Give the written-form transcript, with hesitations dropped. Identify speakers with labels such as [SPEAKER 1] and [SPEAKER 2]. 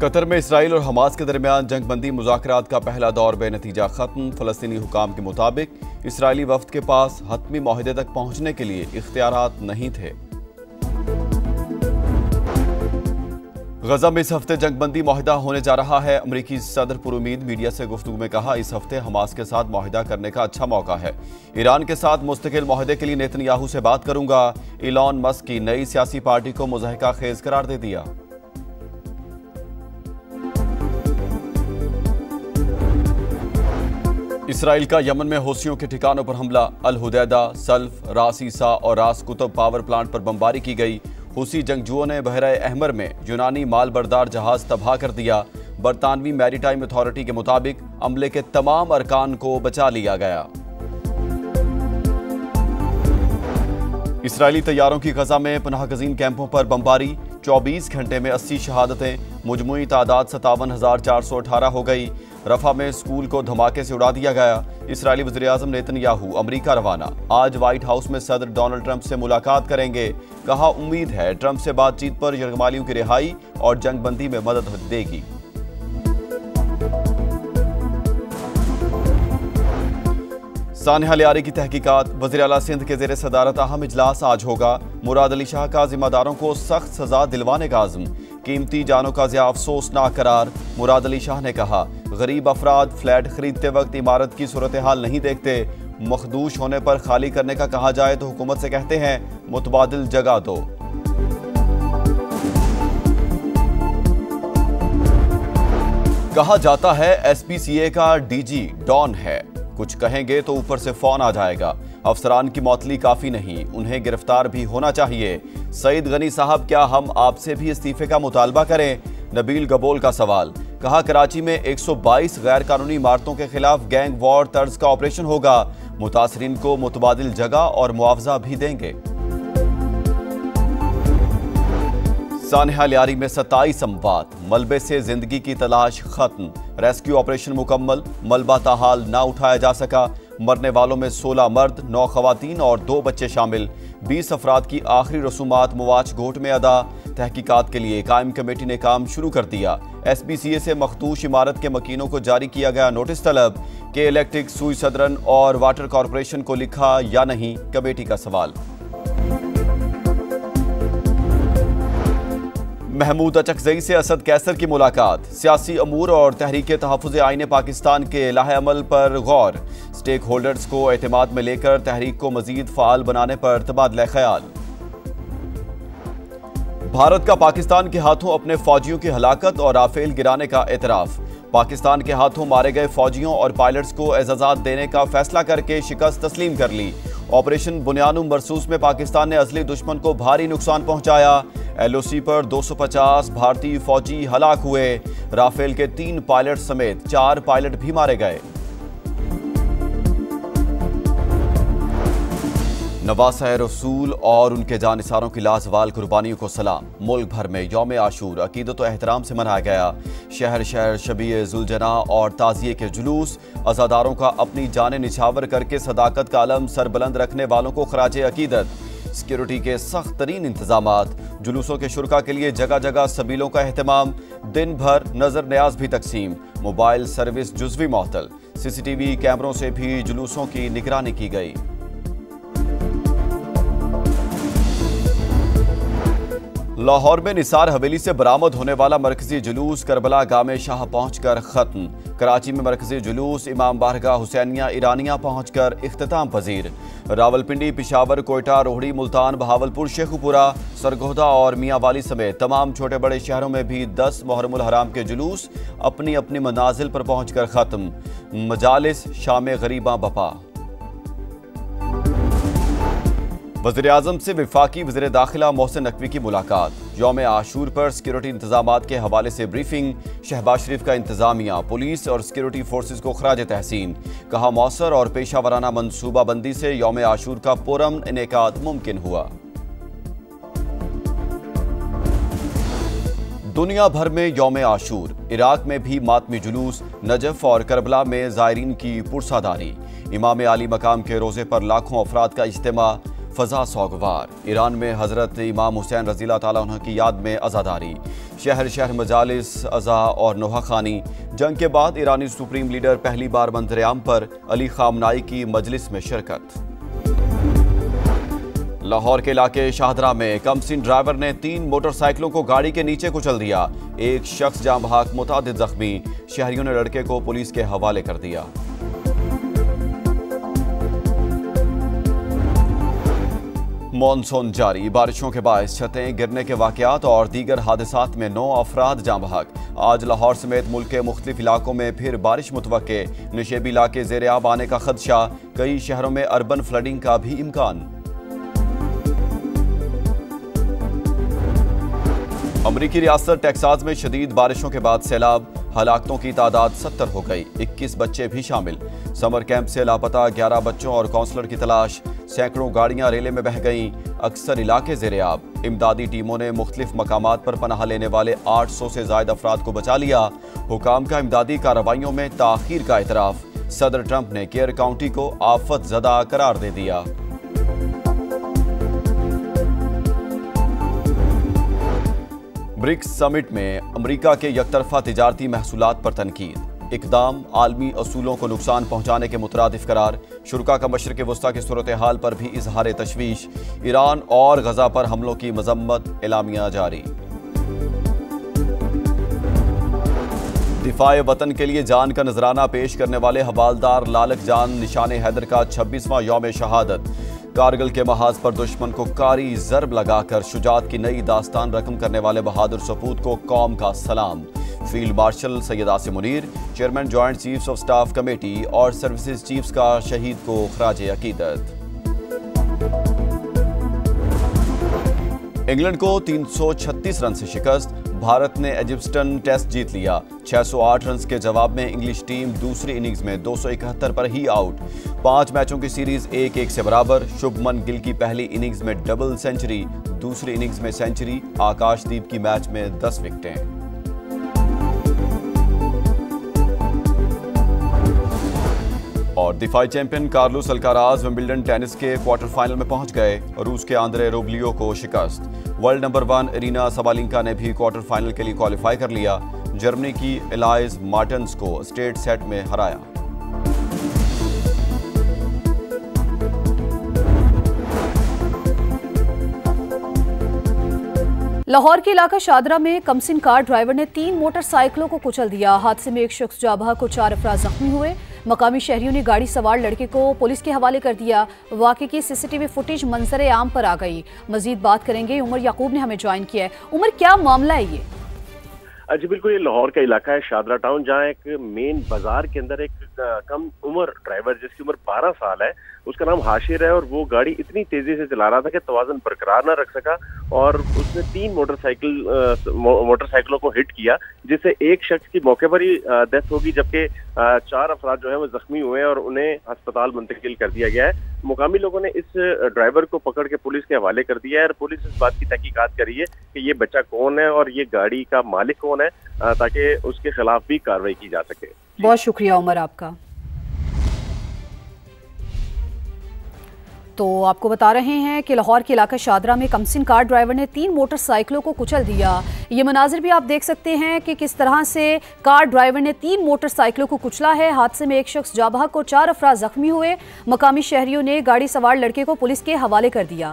[SPEAKER 1] Qatar में Israel और Hamas के दरमियान जंगबंदी मुज़ाकरात का पहला दौर बेनतीजा खत्म। फ़लस्तीनी हुकाम के मुताबिक इसराइली वफ़द के पास हतमी मुआहदे तक पहुंचने के लिए इख्तियारात नहीं थे। गजा में इस हफ्ते जंगबंदी मुआहदा होने जा रहा है। अमरीकी सदर पुरुमीद मीडिया से गुफ्तगू में कहा, इस हफ्ते हमास के साथ मुआहदा करने का अच्छा मौका है। ईरान के साथ मुस्तकिल मुआहदे के लिए नेतन्याहू से बात करूंगा। इलॉन मस्क की नई सियासी पार्टी को मुज़ाहिका खेज करार दे दिया। इसराइल का यमन में हौसियों के ठिकानों पर हमला। अल हुदैदा, सल्फ, रास ईसा और रास कुतुब पावर प्लांट पर बमबारी की गई। हूसी जंगजुओं ने बहरा अहमर में यूनानी माल बरदार जहाज तबाह कर दिया। बरतानवी मैरीटाइम अथॉरिटी के मुताबिक अमले के तमाम अरकान को बचा लिया गया। इसराइली तैयारों की गजा में पनाहगज़ीन कैंपों पर बमबारी। 24 घंटे में 80 शहादतें, मुजमुई तादाद 57,418 हो गई। रफा में स्कूल को धमाके से उड़ा दिया गया। इसराइली वज़ीर-ए-आज़म नेतन्याहू अमरीका रवाना। आज व्हाइट हाउस में सदर डोनाल्ड ट्रंप से मुलाकात करेंगे। कहा, उम्मीद है ट्रंप से बातचीत पर यरगमालियों की रिहाई और जंगबंदी में मदद देगी। सानिया लियारी की तहकीकात। वज़ीर आला सिंध के ज़ेर सदारत अहम इजलास आज होगा। मुराद अली शाह का जिम्मेदारों को सख्त सजा दिलवाने का आज़म। कीमती जानों का ज़िया अफसोसनाक करार। मुराद अली शाह ने कहा, गरीब अफराद फ्लैट खरीदते वक्त इमारत की सूरत हाल नहीं देखते। मखदूश होने पर खाली करने का कहा जाए तो हुकूमत से कहते हैं मुतबादिल जगह दो। कहा जाता है SPCA का DG डॉन है, कुछ कहेंगे तो ऊपर से फोन आ जाएगा। अफसरान की मौतली काफी नहीं, उन्हें गिरफ्तार भी होना चाहिए। सईद गनी साहब, क्या हम आपसे भी इस्तीफे का मुतालबा करें? नबील गबोल का सवाल। कहा, कराची में 122 गैर कानूनी इमारतों के खिलाफ गैंग वॉर तर्ज का ऑपरेशन होगा। मुतासरीन को मुतबादिल जगह और मुआवजा भी देंगे। सानिया लियारी में 27 अमवात। मलबे से जिंदगी की तलाश खत्म। रेस्क्यू ऑपरेशन मुकम्मल। मलबा ताहाल ना उठाया जा सका। मरने वालों में 16 मर्द, 9 खवातीन और 2 बच्चे शामिल। 20 अफराद की आखिरी रसूमात मुवाच घोट में अदा। तहकीकात के लिए कायम कमेटी ने काम शुरू कर दिया। SPCA से मखदूश इमारत के मकीनों को जारी किया गया नोटिस तलब। के इलेक्ट्रिक, सुई सदरन और वाटर कॉरपोरेशन को लिखा या नहीं, कमेटी का सवाल। महमूद अचकजई से असद कैसर की मुलाकात। सियासी अमूर और तहरीक तहफ़्फ़ुज़ आईन पाकिस्तान के लाहे अमल पर गौर। स्टेक होल्डर्स को एतमाद में लेकर तहरीक को मजीद फ़ाल बनाने पर तबादला ख्याल। भारत का पाकिस्तान के हाथों अपने फौजियों की हलाकत और राफेल गिराने का एतराफ़। पाकिस्तान के हाथों मारे गए फौजियों और पायलट्स को एजाज़ात देने का फैसला करके शिकस्त तस्लीम कर ली। ऑपरेशन बुनियानुम मरसूस में पाकिस्तान ने असली दुश्मन को भारी नुकसान पहुंचाया। LOC पर 250 भारतीय फौजी हलाक हुए। राफेल के 3 पायलट समेत 4 पायलट भी मारे गए। नवासा रसूल और उनके जानिसारों की लाजवाल कुर्बानियों को सलाम। मुल्क भर में यौम आशूर अकीदत व एहतराम से मनाया गया। शहर शहर शबीए जुलजना और ताज़िए के जुलूस। अज़ादारों का अपनी जाने निछावर करके सदाकत का अलम सरबुलंद रखने वालों को खराजे अकीदत। सिक्योरिटी के सख्त तरीन इंतजामात। जुलूसों के शुरका के लिए जगह जगह सबीलों का एहतमाम। दिन भर नजर न्याज भी तकसीम। मोबाइल सर्विस जुज़वी मअतल। CCTV कैमरों से भी जुलूसों की निगरानी की गई। लाहौर में निसार हवेली से बरामद होने वाला मरकजी जुलूस करबला गामे शाह पहुंचकर खत्म। कराची में मरकजी जुलूस इमाम बारगाह हुसैनिया ईरानिया पहुंचकर इख्तिताम पजीर। रावलपिंडी, पिशावर, कोयटा, रोहड़ी, मुल्तान, बहावलपुर, शेखुपुरा, सरगोदा और मियांवाली समेत तमाम छोटे बड़े शहरों में भी 10 मुहर्रमुल हराम के जुलूस अपनी अपनी मनाजिल पर पहुंचकर खत्म। मजालिस शाम गरीबा बपा। वज़ीर-ए-आज़म से वफाकी वज़ीर दाखिला मोहसिन नकवी की मुलाकात। यौम आशूर पर सिक्योरिटी इंतजामात के हवाले से ब्रीफिंग। शहबाज शरीफ का इंतजामिया, पुलिस और सिक्योरिटी फोर्सेस को खराज तहसीन। कहा, मौसर और पेशा वराना मनसूबाबंदी से यौम आशूर का पुरअमन इनेकाद मुमकिन हुआ। दुनिया भर में यौम आशूर। इराक में भी मातमी जुलूस। नजफ और करबला में ज़ायरीन की पुरसादारी। इमाम आली मकाम के रोज़े पर लाखों अफराद का इज्तिमा। फजा सौगवार। ईरान में हज़रत इमाम हुसैन रज़ियल्लाहु ताला अन्हु की याद में अज़ादारी। शहर शहर मजालिस अज़ा और नोहा खानी। जंग के बाद ईरानी सुप्रीम लीडर पहली बार मंज़र-ए-आम पर अली ख़ामनाई की मजलिस में शिरकत। लाहौर के इलाके शाहदरा में कमसिन ड्राइवर ने 3 मोटरसाइकिलों को गाड़ी के नीचे कुचल दिया। एक शख्स जाँ बहक, मुतादिद जख्मी। शहरियों ने लड़के को पुलिस के हवाले कर दिया। मॉनसून जारी, बारिशों के बायस छतें गिरने के वाकयात और दीगर हादसात में 9 अफराद जाँ बहक। आज लाहौर समेत मुल्क के मुख्तलिफ इलाकों में फिर बारिश मुतवक्के। नशेबी इलाके ज़ेर-ए-आब आने का खदशा। कई शहरों में अर्बन फ्लडिंग का भी इम्कान। अमरीकी रियासत टेक्सास में शदीद बारिशों के बाद सैलाब। हलाकतों की तादाद 70 हो गई, 21 बच्चे भी शामिल। समर कैंप से लापता 11 बच्चों और काउंसलर की तलाश। सैकड़ों गाड़ियां रेले में बह गईं। अक्सर इलाके ज़ेर-ए-आब। इमदादी टीमों ने मुख्तलिफ मकामात पर पनाह लेने वाले 800 से ज़ायद अफराद को बचा लिया। हुकाम का इमदादी कार्रवाइयों में ताख़ीर का एतराफ़। सदर ट्रंप ने केयर काउंटी को आफत ज़दा करार दे दिया। ब्रिक्स समिट में अमरीका के यकतरफा तिजारती महसूलात पर तनकीद। इकदाम आलमी असूलों को नुकसान पहुंचाने के मुतरादिफ करार। शुरका का मशरिक़ वस्ता की सूरत हाल पर भी इजहार तशवीश। ईरान और गजा पर हमलों की मजम्मत, एलामिया जारी। दिफाए वतन के लिए जान का नजराना पेश करने वाले हवालदार लालक जान निशान हैदर का 26वां यौम शहादत। कारगिल के महाज पर दुश्मन को कारी जरब लगाकर शुजात की नई दास्तान रकम करने वाले बहादुर सपूत को कौम का सलाम। Field marshal Syed Asim Munir, chairman joint chiefs of staff committee और सर्विसेज चीफ्स का शहीद को खराज अकीदत। इंग्लैंड को 336 रन से शिकस्त। भारत ने एजिप्टन टेस्ट जीत लिया। 608 रन के जवाब में इंग्लिश टीम दूसरी इनिंग्स में 271 पर ही आउट। 5 मैचों की सीरीज 1-1 से बराबर। शुभमन गिल की पहली इनिंग्स में डबल सेंचुरी, दूसरी इनिंग्स में सेंचुरी। आकाशदीप की मैच में 10 विकेटें। और दिफाई champion Carlos Alcaraz Wimbledon tennis के क्वार्टर फाइनल में पहुंच गए। रूस के आंद्रे रूबलिव को शिकस्त। वर्ल्ड नंबर 1 एरिना सबालिंका ने भी क्वार्टर फाइनल के लिए क्वालिफाई कर लिया। जर्मनी की एलाइज मार्टन्स को स्ट्रेट सेट में हराया।
[SPEAKER 2] लाहौर के इलाका शाहदरा में कमसिन कार ड्राइवर ने 3 मोटरसाइकिलों को कुचल दिया। हादसे में एक शख्स जाँ बहक और 4 अफराद जख्मी हुए। मकामी शहरियों ने गाड़ी सवार लड़के को पुलिस के हवाले कर दिया। वाक़े की सीसीटीवी फुटेज मंजर-ए-आम पर आ गई। मजीद बात करेंगे, उमर याकूब ने हमें ज्वाइन किया है। उमर, क्या मामला है ये?
[SPEAKER 3] जी बिल्कुल, ये लाहौर का इलाका है शाहदरा टाउन, जहाँ एक मेन बाजार के अंदर एक कम उम्र ड्राइवर जिसकी उम्र 12 साल है, उसका नाम हाशिर है, और वो गाड़ी इतनी तेजी से चला रहा था कि तवाज़ुन बरकरार ना रख सका और उसने 3 मोटरसाइकिलों को हिट किया, जिससे एक शख्स की मौके पर ही डेथ होगी, जबकि 4 अफराद जो है वो जख्मी हुए हैं और उन्हें अस्पताल मुंतकिल कर दिया गया है। मुकामी लोगों ने इस ड्राइवर को पकड़ के पुलिस के हवाले कर दिया है और पुलिस इस बात की तहकीकात कर रही है कि ये बच्चा कौन है और ये गाड़ी का मालिक कौन है, ताकि उसके खिलाफ भी कार्रवाई की जा सके।
[SPEAKER 2] बहुत शुक्रिया उमर आपका। तो आपको बता रहे हैं कि लाहौर के इलाका शाहदरा में कमसिन कार ड्राइवर ने 3 मोटरसाइकिलों को कुचल दिया। ये मनाजिर भी आप देख सकते हैं कि किस तरह से कार ड्राइवर ने 3 मोटरसाइकिलों को कुचला है। हादसे में एक शख्स जाँ बहक और 4 अफराद जख्मी हुए। मकामी शहरियों ने गाड़ी सवार लड़के को पुलिस के हवाले कर दिया।